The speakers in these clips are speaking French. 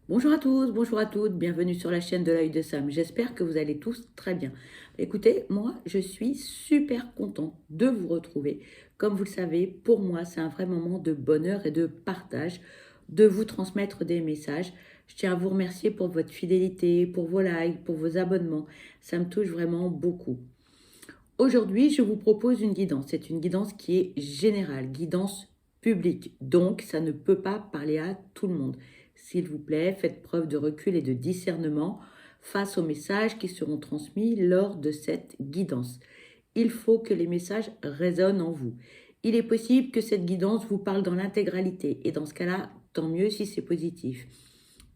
Bonjour à tous, bonjour à toutes, bienvenue sur la chaîne de l'œil de Sam. J'espère que vous allez tous très bien. Écoutez, moi, je suis super content de vous retrouver. Comme vous le savez, pour moi, c'est un vrai moment de bonheur et de partage, de vous transmettre des messages. Je tiens à vous remercier pour votre fidélité, pour vos likes, pour vos abonnements. Ça me touche vraiment beaucoup. Aujourd'hui, je vous propose une guidance. C'est une guidance qui est générale, guidance publique. Donc, ça ne peut pas parler à tout le monde. S'il vous plaît, faites preuve de recul et de discernement face aux messages qui seront transmis lors de cette guidance. Il faut que les messages résonnent en vous. Il est possible que cette guidance vous parle dans l'intégralité et dans ce cas-là, tant mieux si c'est positif.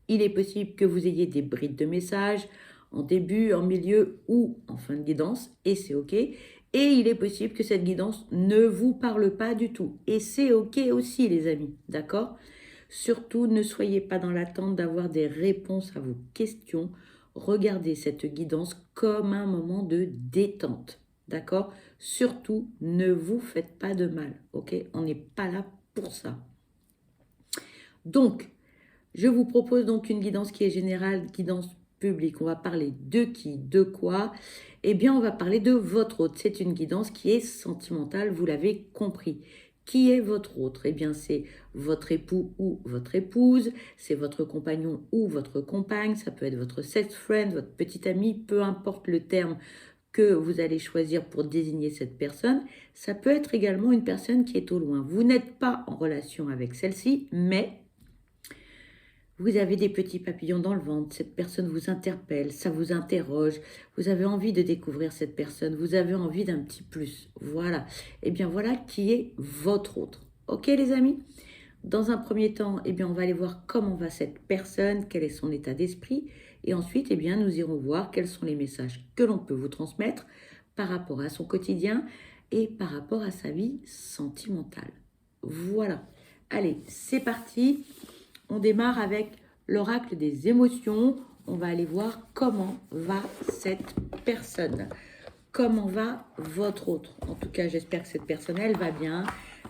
Il est possible que vous ayez des brides de messages en début, en milieu ou en fin de guidance, et c'est OK. Et il est possible que cette guidance ne vous parle pas du tout, et c'est OK aussi, les amis, d'accord? Surtout, ne soyez pas dans l'attente d'avoir des réponses à vos questions. Regardez cette guidance comme un moment de détente, d'accord? Surtout, ne vous faites pas de mal, OK? On n'est pas là pour ça. Donc, je vous propose donc une guidance qui est générale, guidance publique. On va parler de qui, de quoi? Eh bien, on va parler de votre hôte. C'est une guidance qui est sentimentale, vous l'avez compris. Qui est votre autre? Eh bien, c'est votre époux ou votre épouse, c'est votre compagnon ou votre compagne, ça peut être votre sex friend, votre petit ami, peu importe le terme que vous allez choisir pour désigner cette personne. Ça peut être également une personne qui est au loin. Vous n'êtes pas en relation avec celle-ci, mais vous avez des petits papillons dans le ventre, cette personne vous interpelle, ça vous interroge, vous avez envie de découvrir cette personne, vous avez envie d'un petit plus. Voilà. Eh bien voilà qui est votre autre. Ok les amis? Dans un premier temps, eh bien on va aller voir comment va cette personne, quel est son état d'esprit, et ensuite, eh bien nous irons voir quels sont les messages que l'on peut vous transmettre par rapport à son quotidien et par rapport à sa vie sentimentale. Voilà. Allez, c'est parti. On démarre avec l'oracle des émotions. On va aller voir comment va cette personne. Comment va votre autre? En tout cas, j'espère que cette personne, elle va bien.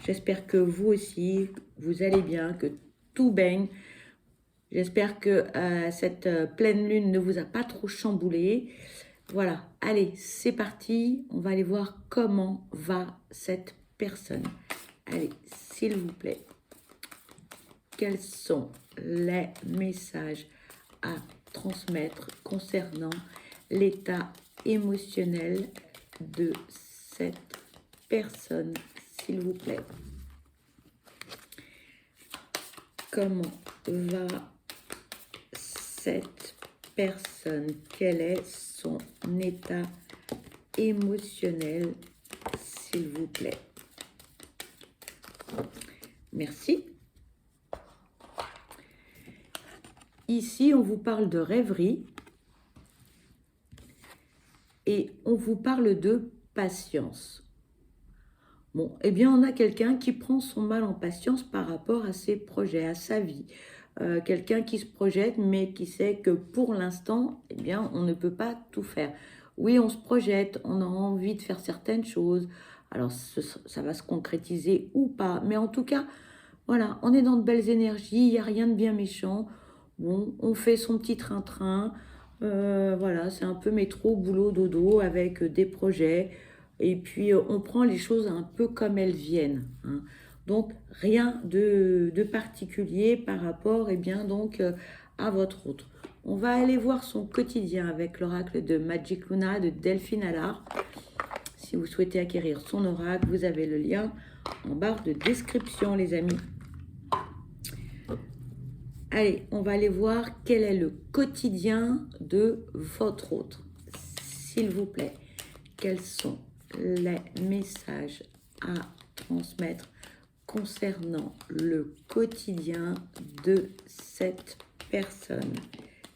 J'espère que vous aussi, vous allez bien, que tout baigne. J'espère que cette pleine lune ne vous a pas trop chamboulé. Voilà, allez, c'est parti. On va aller voir comment va cette personne. Allez, s'il vous plaît. Quels sont les messages à transmettre concernant l'état émotionnel de cette personne, s'il vous plaît? Comment va cette personne? Quel est son état émotionnel, s'il vous plaît? Merci. Ici, on vous parle de rêverie et on vous parle de patience. Bon, eh bien, on a quelqu'un qui prend son mal en patience par rapport à ses projets, à sa vie. Quelqu'un qui se projette, mais qui sait que pour l'instant, eh bien, on ne peut pas tout faire. Oui, on se projette, on a envie de faire certaines choses. Alors, ça va se concrétiser ou pas. Mais en tout cas, voilà, on est dans de belles énergies, il n'y a rien de bien méchant. Bon, on fait son petit train-train. Voilà, c'est un peu métro, boulot, dodo avec des projets. Et puis, on prend les choses un peu comme elles viennent, hein. Donc, rien de particulier par rapport, eh bien, donc, à votre autre. On va aller voir son quotidien avec l'oracle de Magic Luna de Delphine Allard. Si vous souhaitez acquérir son oracle, vous avez le lien en barre de description, les amis. Allez, on va aller voir quel est le quotidien de votre autre. S'il vous plaît, quels sont les messages à transmettre concernant le quotidien de cette personne?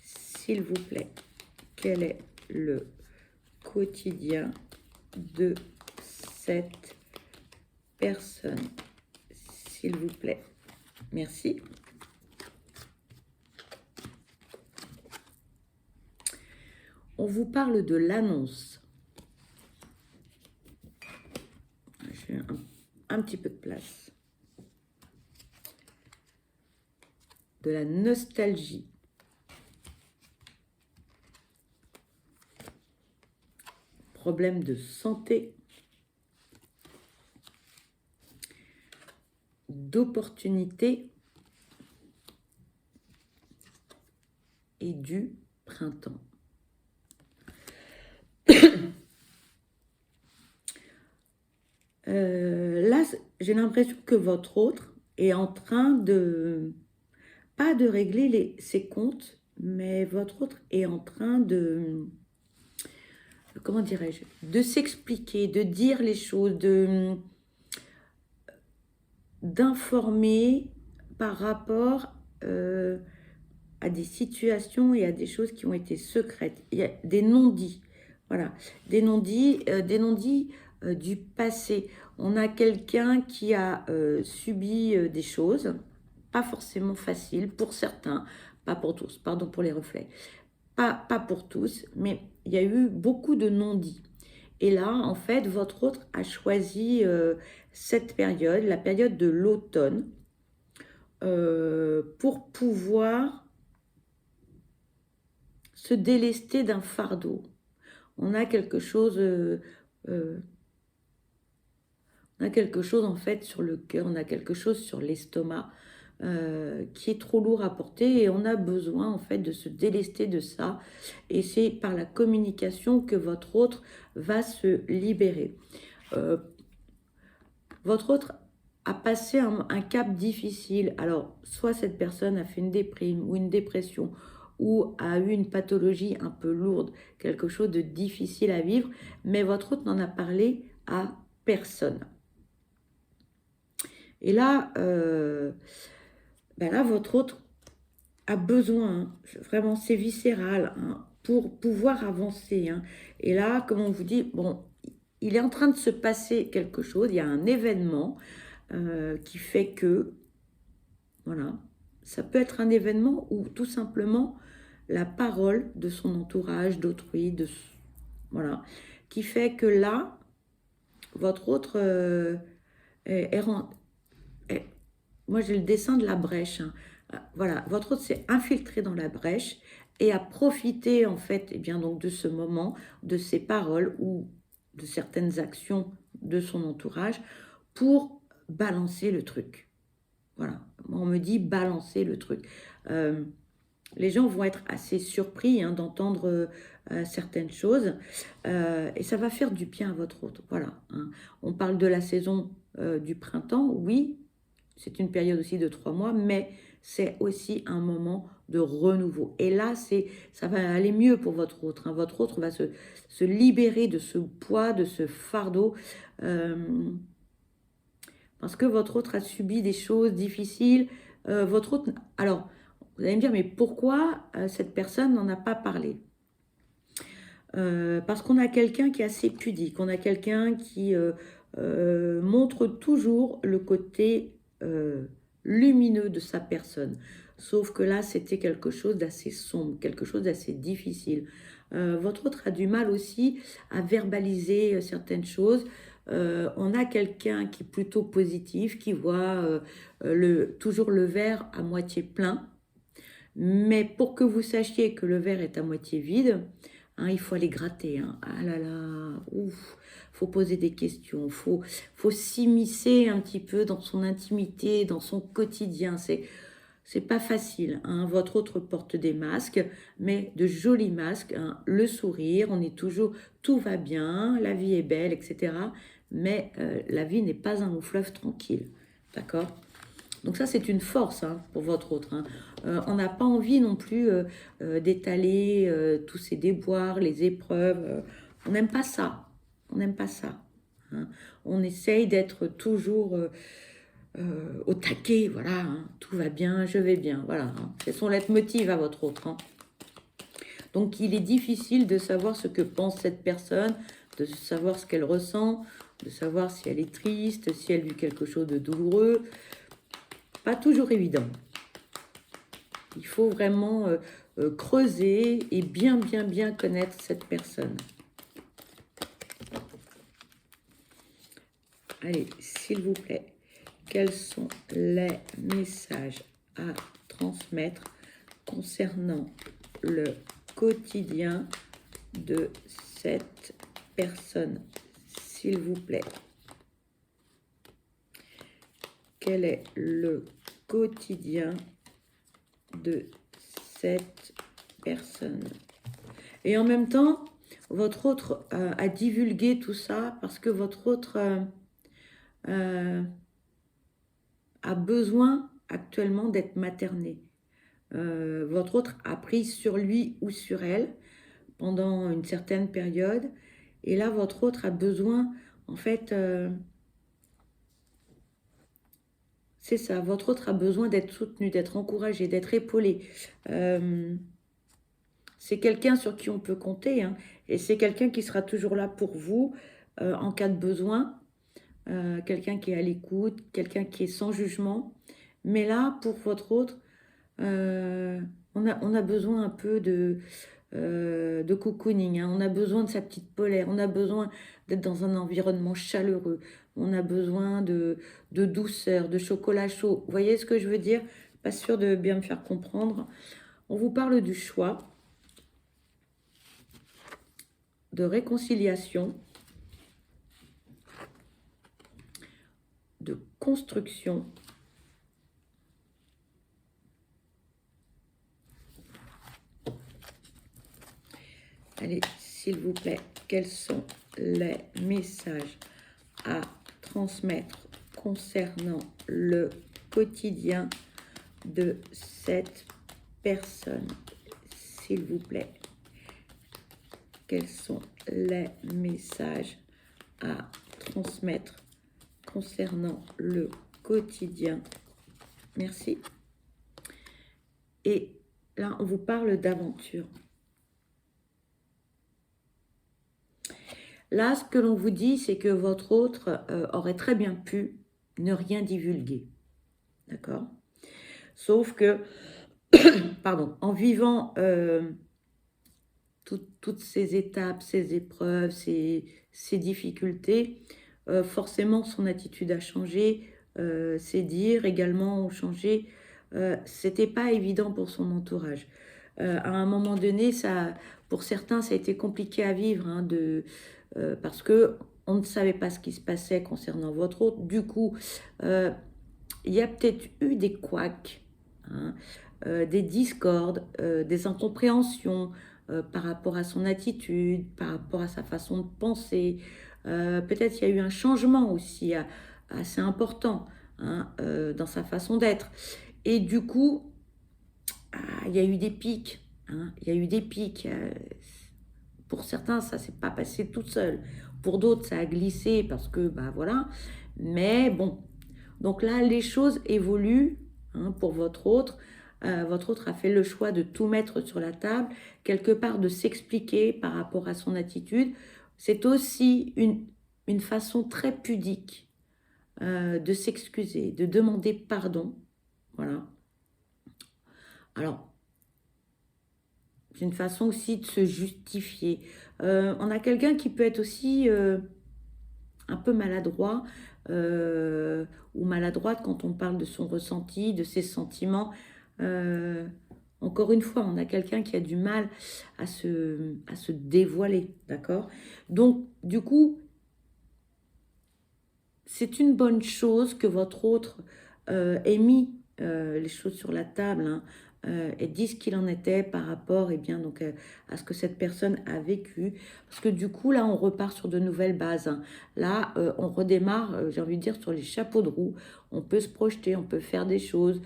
S'il vous plaît, quel est le quotidien de cette personne? S'il vous plaît. Merci. On vous parle de l'annonce. J'ai un petit peu de place. De la nostalgie. problèmes de santé, d'opportunités et du printemps. Là, j'ai l'impression que votre autre est en train de, pas de régler ses comptes, mais votre autre est en train de, comment dirais-je, de s'expliquer, de dire les choses, d'informer par rapport à des situations et à des choses qui ont été secrètes. Il y a des non-dits, voilà, des non-dits du passé. On a quelqu'un qui a subi des choses, pas forcément faciles pour certains, pas pour tous, pardon pour les reflets, pas pour tous, mais il y a eu beaucoup de non-dits. Et là, en fait, votre autre a choisi cette période, la période de l'automne, pour pouvoir se délester d'un fardeau. On a quelque chose, en fait sur le cœur, on a quelque chose sur l'estomac qui est trop lourd à porter et on a besoin en fait de se délester de ça. Et c'est par la communication que votre autre va se libérer. Votre autre a passé un cap difficile. Alors, soit cette personne a fait une déprime ou une dépression ou a eu une pathologie un peu lourde, quelque chose de difficile à vivre, mais votre autre n'en a parlé à personne. Et là, votre autre a besoin, hein, vraiment c'est viscéral, hein, pour pouvoir avancer. Hein. Et là, comme on vous dit, bon, il est en train de se passer quelque chose, il y a un événement qui fait que, voilà, ça peut être un événement ou tout simplement la parole de son entourage, d'autrui, voilà, qui fait que là, votre autre moi j'ai le dessin de la brèche, hein. Voilà, votre autre s'est infiltré dans la brèche et a profité en fait donc de ce moment, de ses paroles ou de certaines actions de son entourage pour balancer le truc. Voilà, on me dit balancer le truc. Les gens vont être assez surpris d'entendre certaines choses et ça va faire du bien à votre autre. Voilà, hein. On parle de la saison du printemps, oui, c'est une période aussi de 3 mois, mais c'est aussi un moment de renouveau. Et là, ça va aller mieux pour votre autre. Hein. Votre autre va se libérer de ce poids, de ce fardeau. Parce que votre autre a subi des choses difficiles. Votre autre... Alors, vous allez me dire, mais pourquoi cette personne n'en a pas parlé ? Parce qu'on a quelqu'un qui est assez pudique. On a quelqu'un qui montre toujours le côté lumineux de sa personne. Sauf que là, c'était quelque chose d'assez sombre, quelque chose d'assez difficile. Votre autre a du mal aussi à verbaliser certaines choses. On a quelqu'un qui est plutôt positif, qui voit toujours le verre à moitié plein. Mais pour que vous sachiez que le verre est à moitié vide, hein, il faut aller gratter. Hein. Ah là là, ouf, faut poser des questions, faut s'immiscer un petit peu dans son intimité, dans son quotidien. C'est pas facile. Hein. Votre autre porte des masques, mais de jolis masques. Hein. Le sourire, on est toujours, tout va bien, la vie est belle, etc. Mais la vie n'est pas un long fleuve tranquille. D'accord ? Donc ça, c'est une force pour votre autre. Hein. On n'a pas envie non plus d'étaler tous ces déboires, les épreuves. On n'aime pas ça. On n'aime pas ça. Hein. On essaye d'être toujours au taquet. Voilà, hein. Tout va bien, je vais bien. Voilà, hein. C'est son leitmotiv à votre autre. Hein. Donc, il est difficile de savoir ce que pense cette personne, de savoir ce qu'elle ressent, de savoir si elle est triste, si elle vit quelque chose de douloureux. Pas toujours évident. Il faut vraiment creuser et bien connaître cette personne. Allez, s'il vous plaît, quels sont les messages à transmettre concernant le quotidien de cette personne, s'il vous plaît. Quel est le quotidien de cette personne? Et en même temps, votre autre a divulgué tout ça parce que votre autre a besoin actuellement d'être materné. Votre autre a pris sur lui ou sur elle pendant une certaine période. Et là, votre autre a besoin, en fait, c'est ça, votre autre a besoin d'être soutenu, d'être encouragé, d'être épaulé. C'est quelqu'un sur qui on peut compter, hein, et c'est quelqu'un qui sera toujours là pour vous en cas de besoin, quelqu'un qui est à l'écoute, quelqu'un qui est sans jugement. Mais là, pour votre autre, on a besoin un peu de cocooning, hein. On a besoin de sa petite polaire, on a besoin d'être dans un environnement chaleureux, on a besoin de douceur, de chocolat chaud. Vous voyez ce que je veux dire? Pas sûr de bien me faire comprendre. On vous parle du choix, de réconciliation, de construction. Allez, s'il vous plaît, quels sont les messages à transmettre concernant le quotidien de cette personne, s'il vous plaît? Quels sont les messages à transmettre concernant le quotidien? Merci. Et là, on vous parle d'aventure. Là, ce que l'on vous dit, c'est que votre autre aurait très bien pu ne rien divulguer. D'accord? Sauf que, pardon, en vivant toutes ces étapes, ces épreuves, ces difficultés, forcément son attitude a changé, ses dires également ont changé. C'était pas évident pour son entourage. À un moment donné, pour certains, ça a été compliqué à vivre, hein, parce que on ne savait pas ce qui se passait concernant votre autre. Du coup, il y a peut-être eu des couacs, hein, des discordes, des incompréhensions par rapport à son attitude, par rapport à sa façon de penser. Peut-être qu'il y a eu un changement aussi assez important, hein, dans sa façon d'être. Et du coup, il y a eu des pics. Hein, il y a eu des pics. Pour certains, ça ne s'est pas passé tout seul. Pour d'autres, ça a glissé parce que, bah voilà. Mais bon, donc là, les choses évoluent, hein, pour votre autre. Votre autre a fait le choix de tout mettre sur la table, quelque part de s'expliquer par rapport à son attitude. C'est aussi une façon très pudique de s'excuser, de demander pardon. Voilà. Alors, c'est une façon aussi de se justifier. On a quelqu'un qui peut être aussi un peu maladroit ou maladroite quand on parle de son ressenti, de ses sentiments. Encore une fois, on a quelqu'un qui a du mal à se dévoiler, d'accord? Donc, du coup, c'est une bonne chose que votre autre ait mis les choses sur la table, hein, et dit ce qu'il en était par rapport, eh bien, donc, à ce que cette personne a vécu. Parce que du coup, là, on repart sur de nouvelles bases, hein. Là, on redémarre, j'ai envie de dire, sur les chapeaux de roue. On peut se projeter, on peut faire des choses.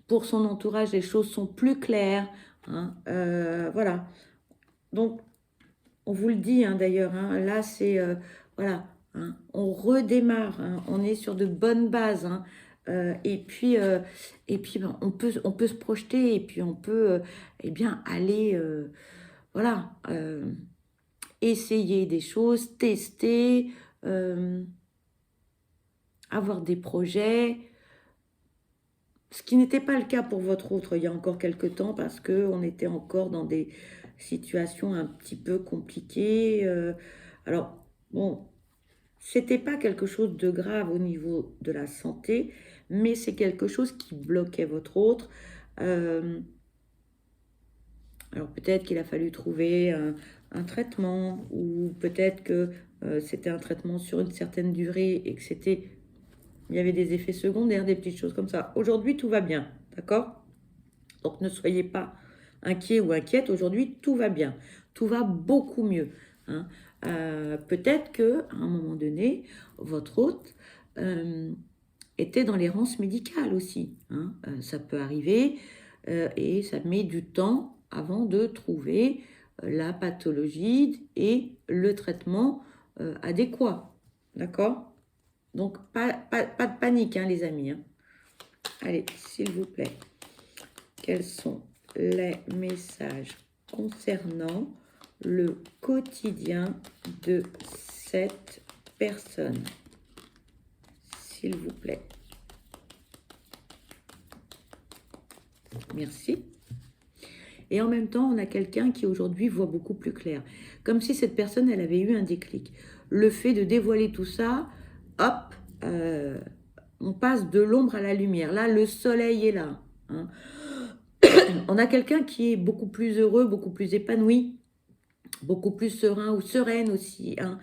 Pour son entourage, les choses sont plus claires, hein, voilà. Donc, on vous le dit, hein, d'ailleurs, hein, là, c'est... voilà, hein, on redémarre, hein, on est sur de bonnes bases, hein, et puis, ben, on peut se projeter, et puis on peut eh bien, aller voilà, essayer des choses, tester, avoir des projets, ce qui n'était pas le cas pour votre autre il y a encore quelques temps, parce qu'on était encore dans des situations un petit peu compliquées. Alors, bon, c'était pas quelque chose de grave au niveau de la santé, mais c'est quelque chose qui bloquait votre autre. Alors peut-être qu'il a fallu trouver un traitement, ou peut-être que c'était un traitement sur une certaine durée et que il y avait des effets secondaires, des petites choses comme ça. Aujourd'hui, tout va bien, d'accord? Donc ne soyez pas inquiets ou inquiètes, aujourd'hui, tout va bien. Tout va beaucoup mieux, hein. Peut-être que à un moment donné, votre hôte était dans l'errance médicale aussi, hein. Ça peut arriver et ça met du temps avant de trouver la pathologie et le traitement adéquat. D'accord? Donc, pas de panique, hein, les amis, hein. Allez, s'il vous plaît, quels sont les messages concernant le quotidien de cette personne? S'il vous plaît. Merci. Et en même temps, on a quelqu'un qui aujourd'hui voit beaucoup plus clair. Comme si cette personne, elle avait eu un déclic. Le fait de dévoiler tout ça, hop, on passe de l'ombre à la lumière. Là, le soleil est là, hein. On a quelqu'un qui est beaucoup plus heureux, beaucoup plus épanoui, beaucoup plus serein ou sereine aussi, hein.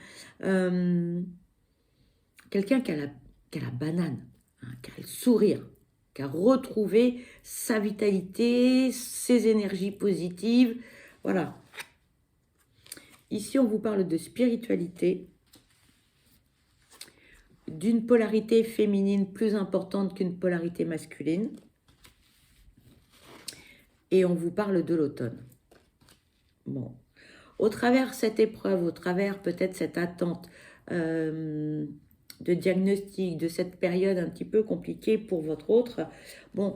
Quelqu'un qui a la banane, hein, qui a le sourire, qui a retrouvé sa vitalité, ses énergies positives. Voilà. Ici, on vous parle de spiritualité, d'une polarité féminine plus importante qu'une polarité masculine. Et on vous parle de l'automne. Bon. Au travers cette épreuve, au travers peut-être cette attente de diagnostic, de cette période un petit peu compliquée pour votre autre, bon,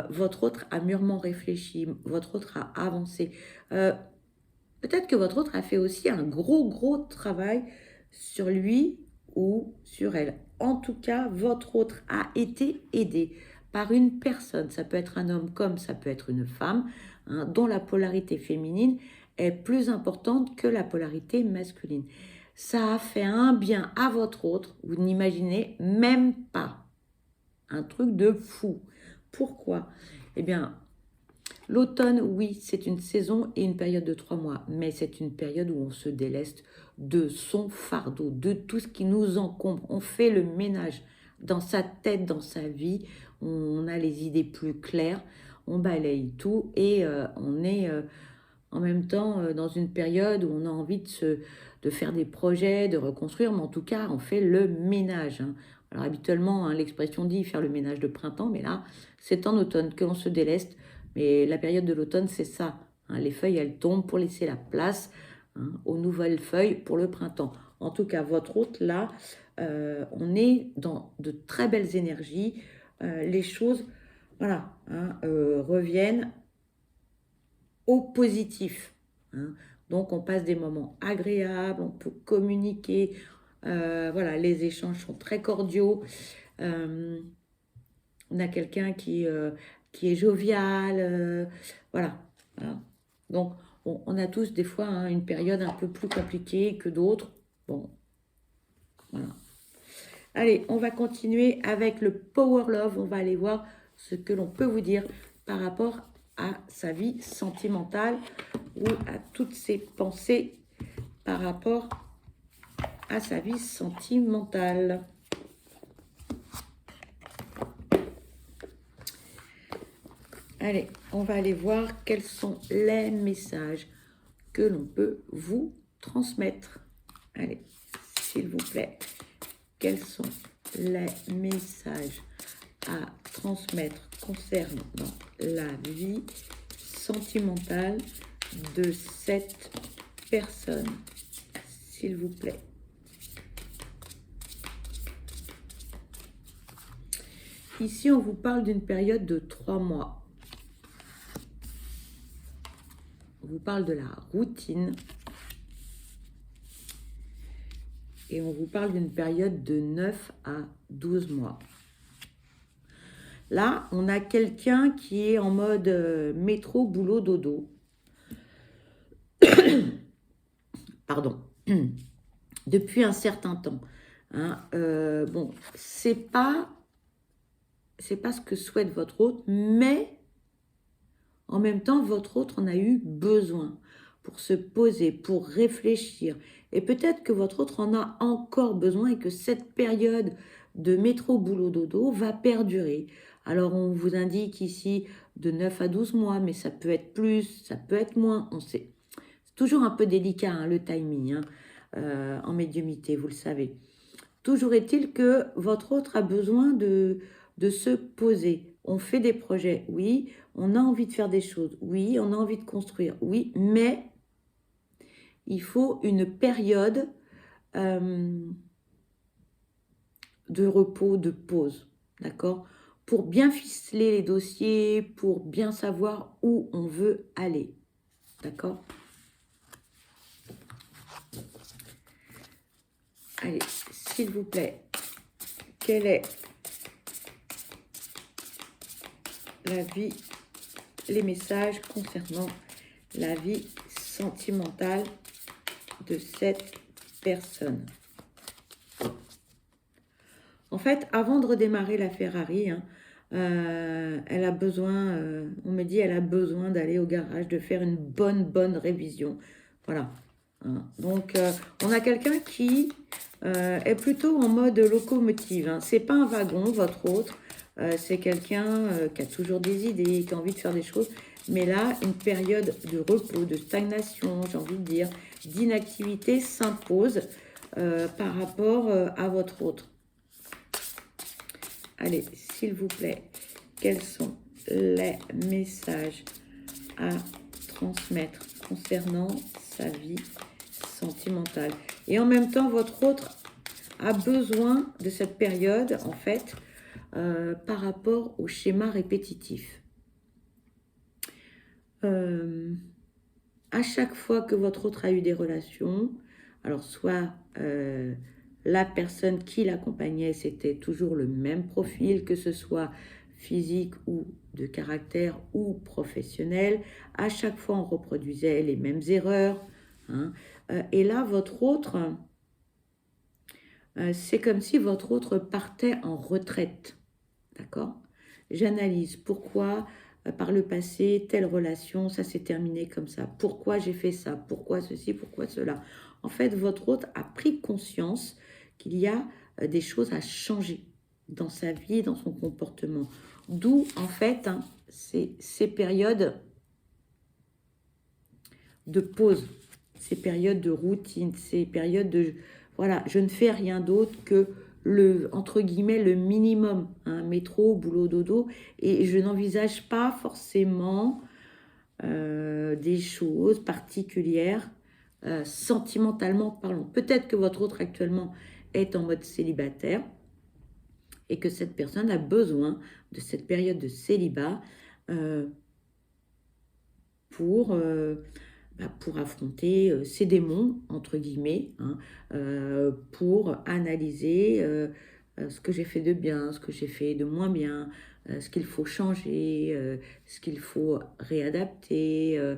votre autre a mûrement réfléchi, votre autre a avancé. Peut-être que votre autre a fait aussi un gros travail sur lui ou sur elle. En tout cas, votre autre a été aidé par une personne. Ça peut être un homme comme ça peut être une femme, hein, dont la polarité féminine est plus importante que la polarité masculine. Ça a fait un bien à votre autre, vous n'imaginez même pas. Un truc de fou. Pourquoi? Eh bien, l'automne, oui, c'est une saison et une période de 3 mois, mais c'est une période où on se déleste de son fardeau, de tout ce qui nous encombre. On fait le ménage dans sa tête, dans sa vie. On a les idées plus claires, on balaye tout et on est en même temps dans une période où on a envie de faire des projets, de reconstruire, mais en tout cas, on fait le ménage, hein. Alors habituellement, hein, l'expression dit faire le ménage de printemps, mais là, c'est en automne que l'on se déleste. Mais la période de l'automne, c'est ça, hein. Les feuilles, elles tombent pour laisser la place, hein, aux nouvelles feuilles pour le printemps. En tout cas, votre hôte, là, on est dans de très belles énergies. Les choses, voilà, hein, reviennent au positif, hein. Donc, on passe des moments agréables, on peut communiquer. Voilà, les échanges sont très cordiaux. On a quelqu'un qui est jovial. Voilà, voilà. Donc, on a tous des fois, hein, une période un peu plus compliquée que d'autres. Bon, voilà. Allez, on va continuer avec le Power Love. On va aller voir ce que l'on peut vous dire par rapport à sa vie sentimentale ou à toutes ses pensées par rapport à sa vie sentimentale. Allez, on va aller voir quels sont les messages que l'on peut vous transmettre. Allez, s'il vous plaît, quels sont les messages à transmettre concernant la vie sentimentale de cette personne, s'il vous plaît. Ici, on vous parle d'une période de 3 mois. On vous parle de la routine. Et on vous parle d'une période de 9 à 12 mois. Là, on a quelqu'un qui est en mode métro, boulot, dodo. Pardon. Depuis un certain temps, hein. Bon, c'est pas ce que souhaite votre hôte, mais en même temps, votre hôte en a eu besoin. pour se poser, pour réfléchir. Et peut-être que votre autre en a encore besoin et que cette période de métro boulot dodo va perdurer. Alors on vous indique ici de 9 à 12 mois, mais ça peut être plus, ça peut être moins, on sait. C'est toujours un peu délicat hein, le timing en médiumité, vous le savez. Toujours est-il que votre autre a besoin de se poser. On fait des projets, oui, on a envie de faire des choses, oui, on a envie de construire, oui, mais il faut une période de repos, de pause, d'accord? Pour bien ficeler les dossiers, pour bien savoir où on veut aller, d'accord? Allez, s'il vous plaît, quelle est la vie, les messages concernant la vie sentimentale de cette personne? En fait, avant de redémarrer la Ferrari, hein, elle a besoin, on me dit, elle a besoin d'aller au garage, de faire une bonne révision. Voilà. Hein. Donc, on a quelqu'un qui est plutôt en mode locomotive. Hein. C'est pas un wagon, votre autre. C'est quelqu'un qui a toujours des idées, qui a envie de faire des choses. Mais là, une période de repos, de stagnation, j'ai envie de dire, d'inactivité s'impose par rapport à votre autre. Allez, s'il vous plaît, quels sont les messages à transmettre concernant sa vie sentimentale? Et en même temps, votre autre a besoin de cette période, en fait, par rapport au schéma répétitif. À chaque fois que votre autre a eu des relations, alors soit la personne qui l'accompagnait, c'était toujours le même profil, que ce soit physique ou de caractère ou professionnel. À chaque fois, on reproduisait les mêmes erreurs. Hein. Et là, votre autre, c'est comme si votre autre partait en retraite. D'accord? J'analyse pourquoi, par le passé, telle relation, ça s'est terminé comme ça. Pourquoi j'ai fait ça? Pourquoi ceci? Pourquoi cela? En fait, votre hôte a pris conscience qu'il y a des choses à changer dans sa vie, dans son comportement. D'où, en fait, hein, ces périodes de pause, ces périodes de routine, ces périodes de... Voilà, je ne fais rien d'autre que le, entre guillemets, le minimum, hein, métro, boulot, dodo, et je n'envisage pas forcément des choses particulières, sentimentalement parlant. Peut-être que votre autre actuellement est en mode célibataire et que cette personne a besoin de cette période de célibat pour affronter ses démons, entre guillemets, hein, pour analyser ce que j'ai fait de bien, ce que j'ai fait de moins bien, ce qu'il faut changer, ce qu'il faut réadapter,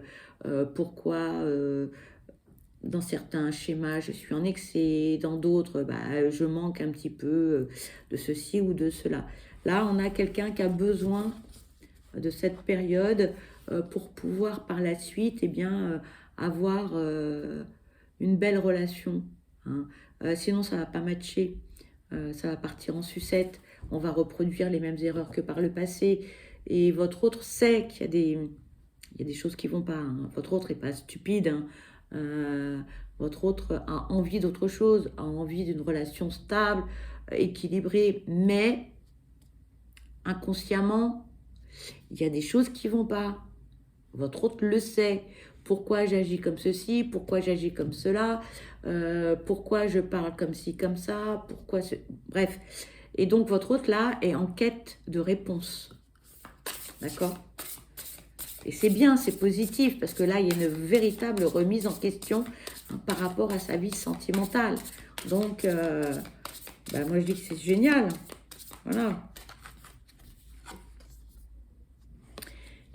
pourquoi dans certains schémas je suis en excès, dans d'autres je manque un petit peu de ceci ou de cela. Là, on a quelqu'un qui a besoin de cette période pour pouvoir par la suite avoir une belle relation. Hein. Sinon, ça ne va pas matcher. Ça va partir en sucette. On va reproduire les mêmes erreurs que par le passé. Et votre autre sait qu'il y a des choses qui ne vont pas. Hein. Votre autre n'est pas stupide. Hein. Votre autre a envie d'autre chose, a envie d'une relation stable, équilibrée, mais inconsciemment, il y a des choses qui ne vont pas. Votre autre le sait. Pourquoi j'agis comme ceci, pourquoi j'agis comme cela, pourquoi je parle comme ci, comme ça, pourquoi... Bref. Et donc, votre autre, là, est en quête de réponse. D'accord? Et c'est bien, c'est positif, parce que là, il y a une véritable remise en question hein, par rapport à sa vie sentimentale. Donc, moi, je dis que c'est génial. Voilà.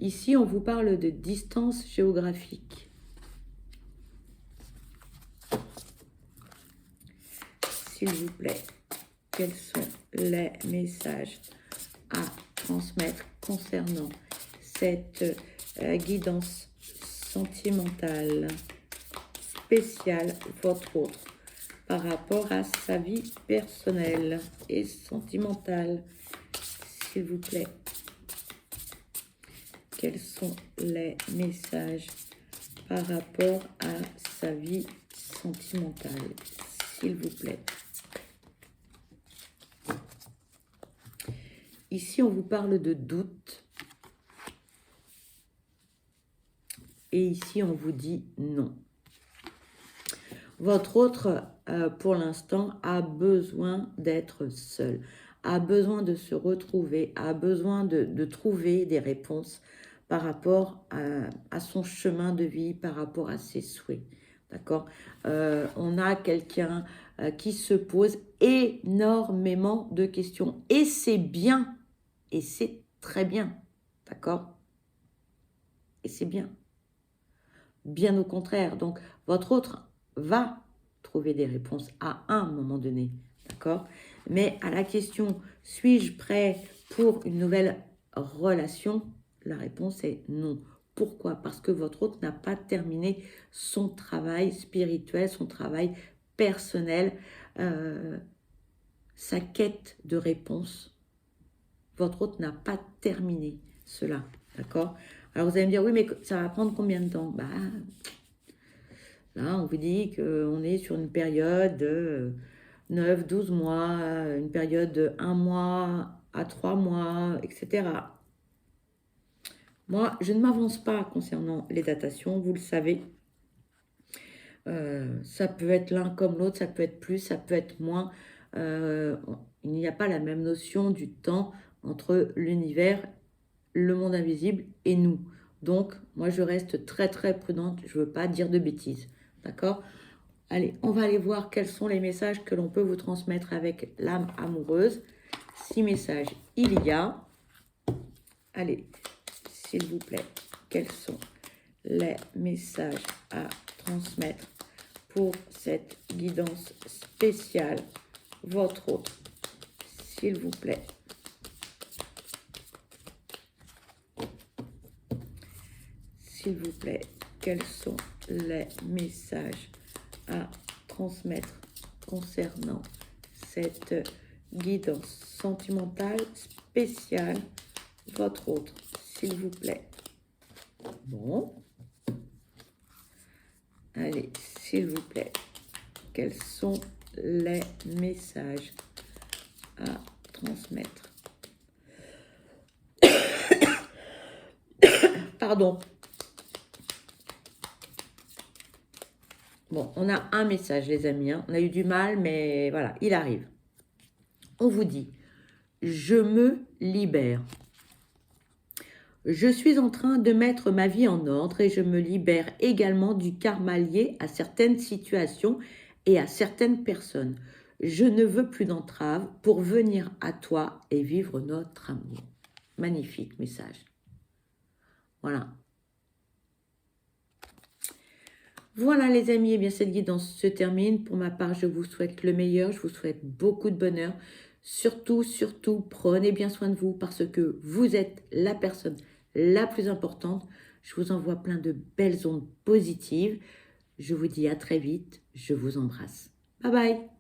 Ici, on vous parle de distance géographique. S'il vous plaît, quels sont les messages à transmettre concernant cette guidance sentimentale spéciale, votre autre, par rapport à sa vie personnelle et sentimentale, s'il vous plaît. Quels sont les messages par rapport à sa vie sentimentale, s'il vous plaît. Ici, on vous parle de doute. Et ici, on vous dit non. Votre autre, pour l'instant, a besoin d'être seul, a besoin de se retrouver, a besoin de trouver des réponses par rapport à son chemin de vie, par rapport à ses souhaits. D'accord? On a quelqu'un qui se pose énormément de questions. Et c'est bien. Et c'est très bien. D'accord? Et c'est bien. Bien au contraire. Donc, votre autre va trouver des réponses à un moment donné. D'accord? Mais à la question, suis-je prêt pour une nouvelle relation? La réponse est non. Pourquoi? Parce que votre autre n'a pas terminé son travail spirituel, son travail personnel, sa quête de réponse. Votre autre n'a pas terminé cela. D'accord? Alors vous allez me dire, oui, mais ça va prendre combien de temps? Bah, là, on vous dit qu'on est sur une période de 9, 12 mois, une période de 1 mois à 3 mois, etc. Moi, je ne m'avance pas concernant les datations, vous le savez. Ça peut être l'un comme l'autre, ça peut être plus, ça peut être moins. Il n'y a pas la même notion du temps entre l'univers, le monde invisible et nous. Donc, moi, je reste très, très prudente. Je ne veux pas dire de bêtises. D'accord? Allez, on va aller voir quels sont les messages que l'on peut vous transmettre avec l'âme amoureuse. 6 messages il y a. Allez, s'il vous plaît, quels sont les messages à transmettre pour cette guidance spéciale, votre autre, s'il vous plaît. S'il vous plaît, quels sont les messages à transmettre concernant cette guidance sentimentale spéciale, votre autre, s'il vous plaît. Bon. Allez, s'il vous plaît, quels sont les messages à transmettre? Pardon. Bon, on a un message, les amis. Hein. On a eu du mal, mais voilà, il arrive. On vous dit, je me libère. Je suis en train de mettre ma vie en ordre et je me libère également du karma lié à certaines situations et à certaines personnes. Je ne veux plus d'entrave pour venir à toi et vivre notre amour. Magnifique message. Voilà. Voilà les amis, et bien cette guidance se termine. Pour ma part, je vous souhaite le meilleur, je vous souhaite beaucoup de bonheur. Surtout, surtout, prenez bien soin de vous parce que vous êtes la personne la plus importante. Je vous envoie plein de belles ondes positives. Je vous dis à très vite, je vous embrasse. Bye bye.